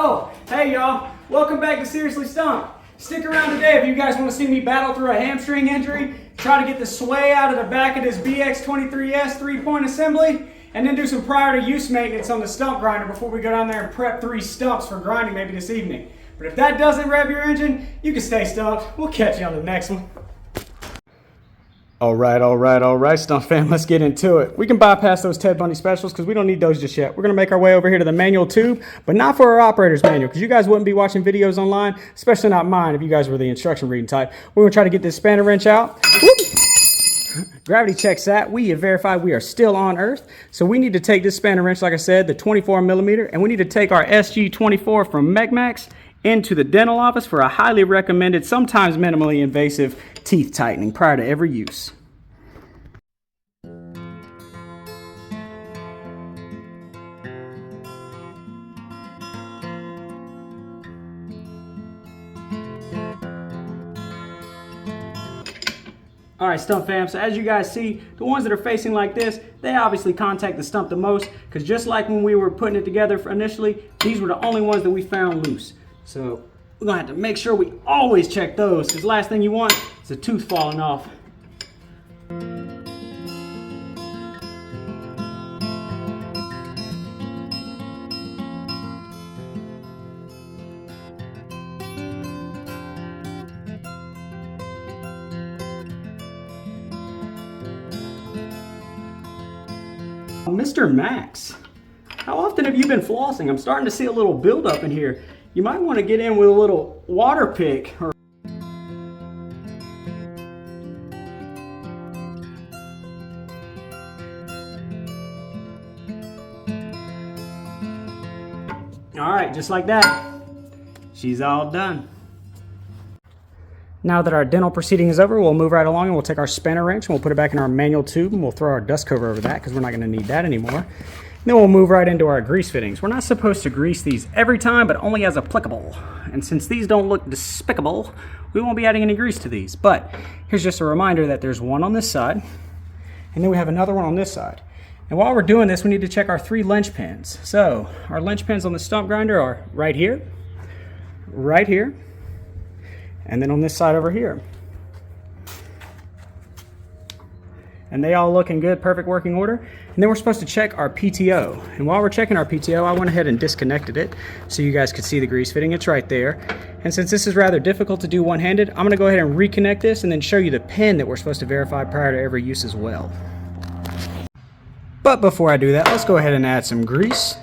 Oh, hey y'all, welcome back to Seriously Stump'd. Stick around today if you guys want to see me battle through a hamstring injury, try to get the sway out of the back of this BX23S 3-point assembly, and then do some prior to use maintenance on the stump grinder before we go down there and prep 3 stumps for grinding maybe this evening. But if that doesn't rev your engine, you can stay stumped. We'll catch you on the next one. All right, Stump fam, let's get into it. We can bypass those Ted Bundy specials because we don't need those just yet. We're going to make our way over here to the manual tube, but not for our operator's manual because you guys wouldn't be watching videos online, especially not mine if you guys were the instruction reading type. We're going to try to get this spanner wrench out. Gravity checks that. We have verified we are still on Earth. So we need to take this spanner wrench, like I said, the 24 millimeter, and we need to take our SG24 from MechMaxx into the dental office for a highly recommended, sometimes minimally invasive teeth tightening prior to every use. Alright, Stump fam, so as you guys see, the ones that are facing like this, they obviously contact the stump the most, because just like when we were putting it together initially, these were the only ones that we found loose. So we're going to have to make sure we always check those, because the last thing you want is a tooth falling off. Mr. Max, how often have you been flossing? I'm starting to see a little buildup in here. You might want to get in with a little water pick. All right, just like that, she's all done. Now that our dental proceeding is over, we'll move right along and we'll take our spanner wrench and we'll put it back in our manual tube and we'll throw our dust cover over that because we're not going to need that anymore. And then we'll move right into our grease fittings. We're not supposed to grease these every time, but only as applicable. And since these don't look despicable, we won't be adding any grease to these. But here's just a reminder that there's one on this side and then we have another one on this side. And while we're doing this, we need to check our 3 linch pins. So our linch pins on the stump grinder are right here, and then on this side over here. And they all look in good, perfect working order. And then we're supposed to check our PTO. And while we're checking our PTO, I went ahead and disconnected it so you guys could see the grease fitting. It's right there. And since this is rather difficult to do one-handed, I'm gonna go ahead and reconnect this and then show you the pin that we're supposed to verify prior to every use as well. But before I do that, let's go ahead and add some grease.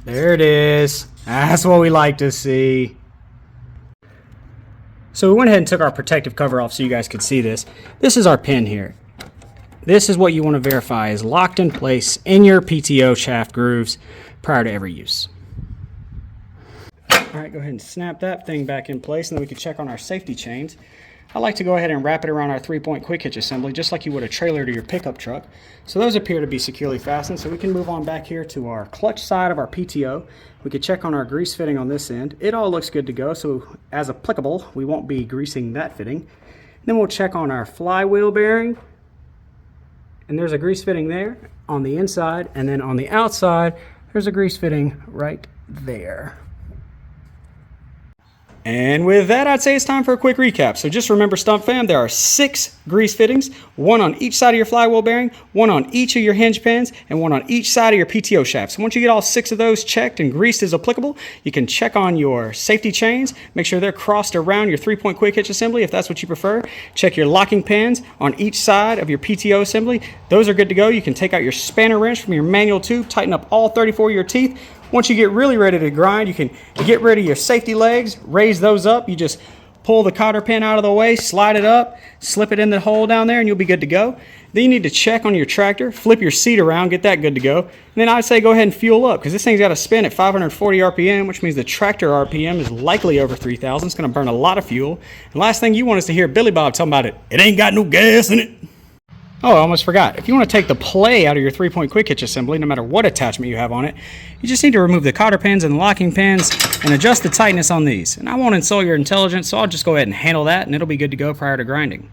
There it is. That's what we like to see. So we went ahead and took our protective cover off so you guys could see this. This is our pin here. This is what you want to verify is locked in place in your PTO shaft grooves prior to every use. All right, go ahead and snap that thing back in place and then we can check on our safety chains. I like to go ahead and wrap it around our 3-point quick hitch assembly just like you would a trailer to your pickup truck. So those appear to be securely fastened, so we can move on back here to our clutch side of our PTO. We can check on our grease fitting on this end. It all looks good to go, so as applicable, we won't be greasing that fitting. Then we'll check on our flywheel bearing, and there's a grease fitting there on the inside, and then on the outside, there's a grease fitting right there. And with that, I'd say it's time for a quick recap. So just remember, Stump fam, there are 6 grease fittings, 1 on each side of your flywheel bearing, 1 on each of your hinge pins, and 1 on each side of your PTO shaft. So once you get all 6 of those checked and greased as applicable, you can check on your safety chains, make sure they're crossed around your 3-point quick hitch assembly if that's what you prefer. Check your locking pins on each side of your PTO assembly. Those are good to go. You can take out your spanner wrench from your manual tube, tighten up all 34 of your teeth. Once you get really ready to grind, you can get rid of your safety legs, raise those up. You just pull the cotter pin out of the way, slide it up, slip it in the hole down there, and you'll be good to go. Then you need to check on your tractor, flip your seat around, get that good to go. And then I'd say go ahead and fuel up because this thing's got to spin at 540 RPM, which means the tractor RPM is likely over 3,000. It's going to burn a lot of fuel. And last thing you want is to hear Billy Bob talking about it ain't got no gas in it. Oh, I almost forgot. If you want to take the play out of your 3-point quick hitch assembly, no matter what attachment you have on it, you just need to remove the cotter pins and the locking pins and adjust the tightness on these. And I won't insult your intelligence, so I'll just go ahead and handle that and it'll be good to go prior to grinding.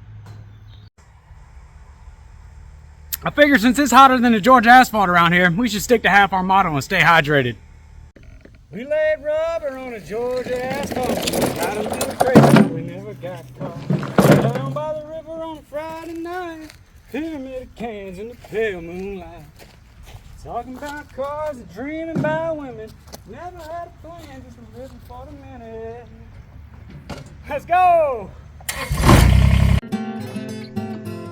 I figure since it's hotter than the Georgia asphalt around here, we should stick to half our motto and stay hydrated. We laid rubber on a Georgia asphalt. Got a little crazy, we never got caught. Down by the river on a Friday night. Pyramid of cans in the pale moonlight. Talking about cars and dreaming about women. Never had a plan, just a river for the minute. Let's go!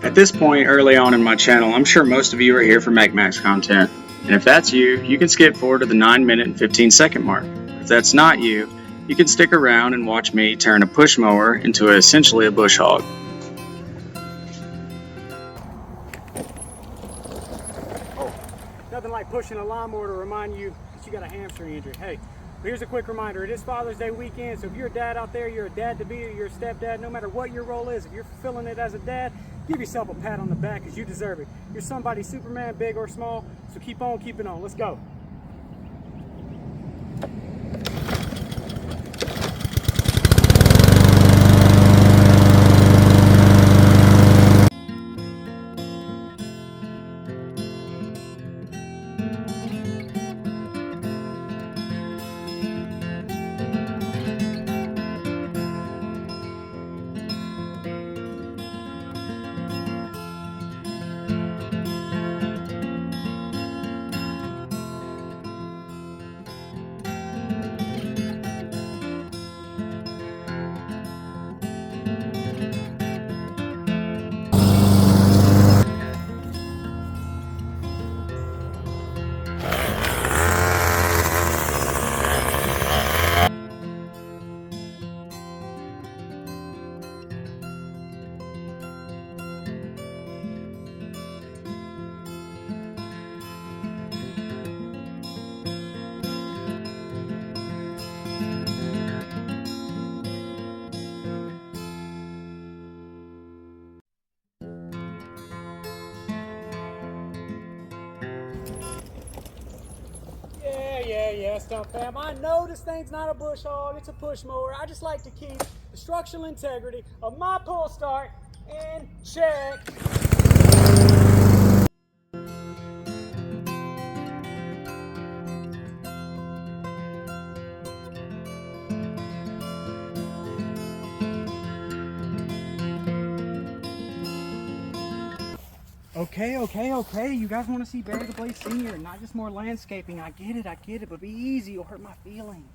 At this point early on in my channel, I'm sure most of you are here for MechMaxx content. And if that's you, you can skip forward to the 9-minute and 15-second mark. If that's not you, you can stick around and watch me turn a push mower into essentially a bush hog. Oh, nothing like pushing a lawnmower to remind you that you got a hamstring injury. Hey, here's a quick reminder. It is Father's Day weekend, so if you're a dad out there, you're a dad-to-be, or you're a stepdad, no matter what your role is, if you're fulfilling it as a dad, give yourself a pat on the back because you deserve it. You're somebody's Superman, big or small, so keep on keeping on. Let's go. Yeah, Stump fam. I know this thing's not a bush hog, it's a push mower. I just like to keep the structural integrity of my pull start in check. Okay. You guys want to see Barry the Blade Sr. and not just more landscaping. I get it, but be easy, you'll hurt my feelings.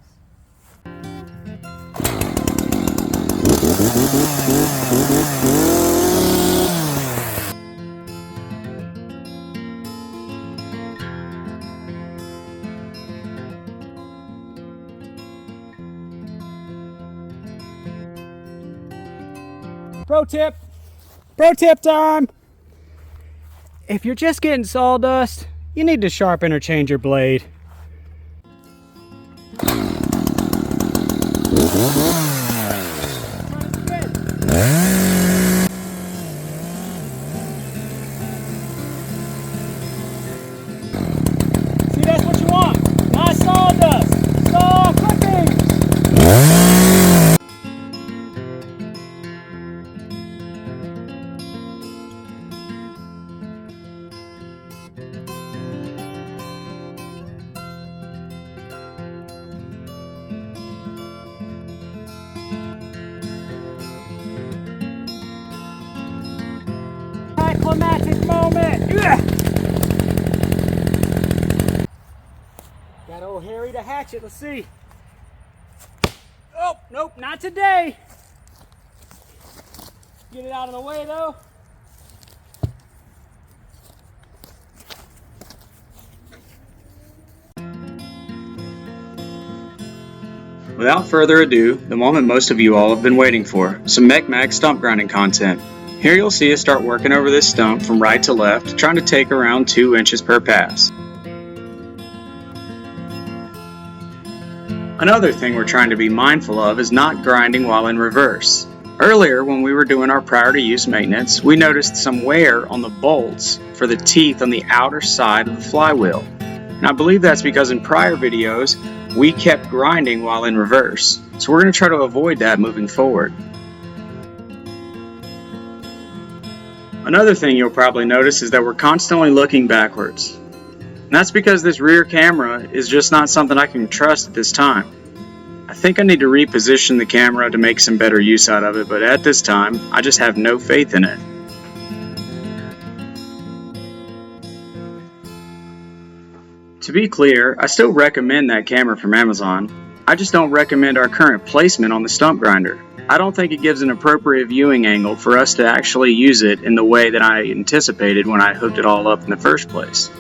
Pro tip time. If you're just getting sawdust, you need to sharpen or change your blade. See, that's what you want. Nice sawdust. Saw clippings. Climactic moment. Got old Harry the hatchet. Let's see. Oh, nope, not today. Get it out of the way though. Without further ado, the moment most of you all have been waiting for, some MechMaxx stump grinding content. Here you'll see us start working over this stump from right to left, trying to take around 2 inches per pass. Another thing we're trying to be mindful of is not grinding while in reverse. Earlier, when we were doing our prior to use maintenance, we noticed some wear on the bolts for the teeth on the outer side of the flywheel. And I believe that's because in prior videos, we kept grinding while in reverse. So we're going to try to avoid that moving forward. Another thing you'll probably notice is that we're constantly looking backwards. And that's because this rear camera is just not something I can trust at this time. I think I need to reposition the camera to make some better use out of it, but at this time, I just have no faith in it. To be clear, I still recommend that camera from Amazon. I just don't recommend our current placement on the stump grinder. I don't think it gives an appropriate viewing angle for us to actually use it in the way that I anticipated when I hooked it all up in the first place.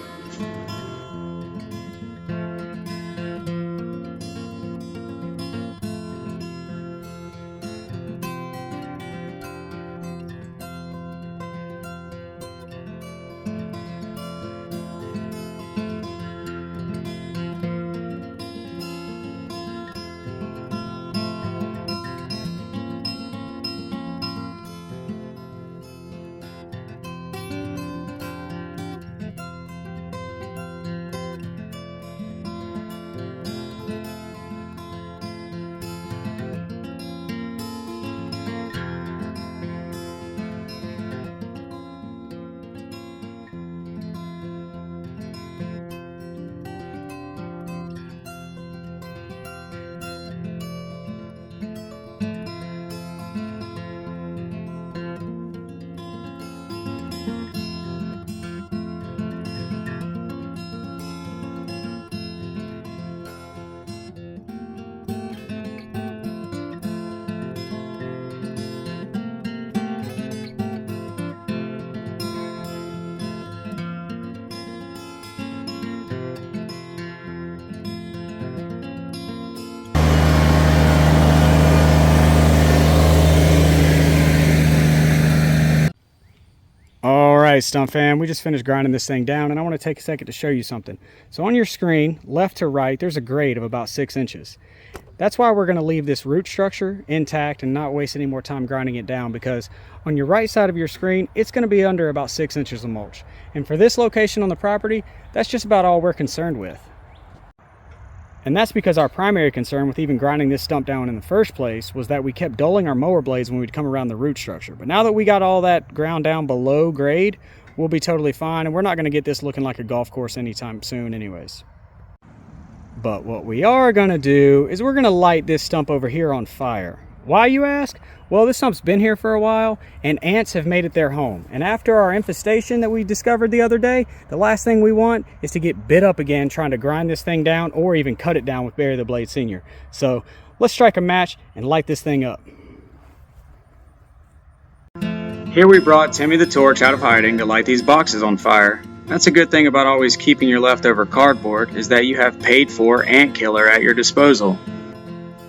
Alright, Stump fam, we just finished grinding this thing down, and I want to take a second to show you something. So on your screen, left to right, there's a grade of about 6 inches. That's why we're going to leave this root structure intact and not waste any more time grinding it down, because on your right side of your screen, it's going to be under about 6 inches of mulch. And for this location on the property, that's just about all we're concerned with. And that's because our primary concern with even grinding this stump down in the first place was that we kept dulling our mower blades when we'd come around the root structure. But now that we got all that ground down below grade, we'll be totally fine, and we're not going to get this looking like a golf course anytime soon anyways. But what we are going to do is we're going to light this stump over here on fire. Why, you ask? Well, this stump's been here for a while, and ants have made it their home. And after our infestation that we discovered the other day, the last thing we want is to get bit up again trying to grind this thing down or even cut it down with Bury the Blade Senior. So let's strike a match and light this thing up. Here we brought Timmy the torch out of hiding to light these boxes on fire. That's a good thing about always keeping your leftover cardboard, is that you have paid for ant killer at your disposal.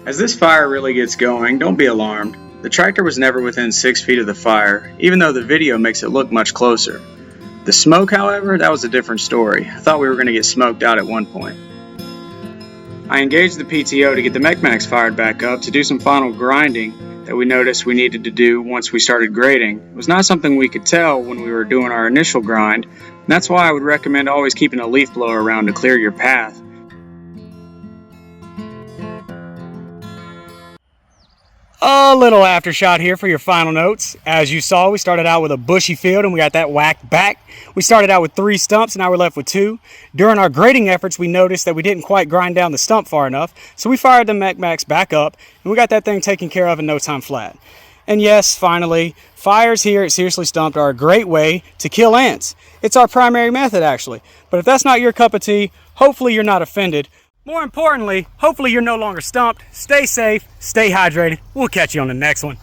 As this fire really gets going, don't be alarmed. The tractor was never within 6 feet of the fire, even though the video makes it look much closer. The smoke, however, that was a different story. I thought we were going to get smoked out at one point. I engaged the PTO to get the MechMaxx fired back up to do some final grinding that we noticed we needed to do once we started grading. It was not something we could tell when we were doing our initial grind, and that's why I would recommend always keeping a leaf blower around to clear your path. A little aftershot here for your final notes. As you saw, we started out with a bushy field and we got that whacked back. We started out with 3 stumps and now we're left with 2. During our grading efforts, we noticed that we didn't quite grind down the stump far enough, so we fired the MechMaxx back up and we got that thing taken care of in no time flat. And yes, finally, fires here at Seriously Stump'd are a great way to kill ants. It's our primary method, actually. But if that's not your cup of tea, hopefully you're not offended. More importantly, hopefully you're no longer stumped. Stay safe, stay hydrated. We'll catch you on the next one.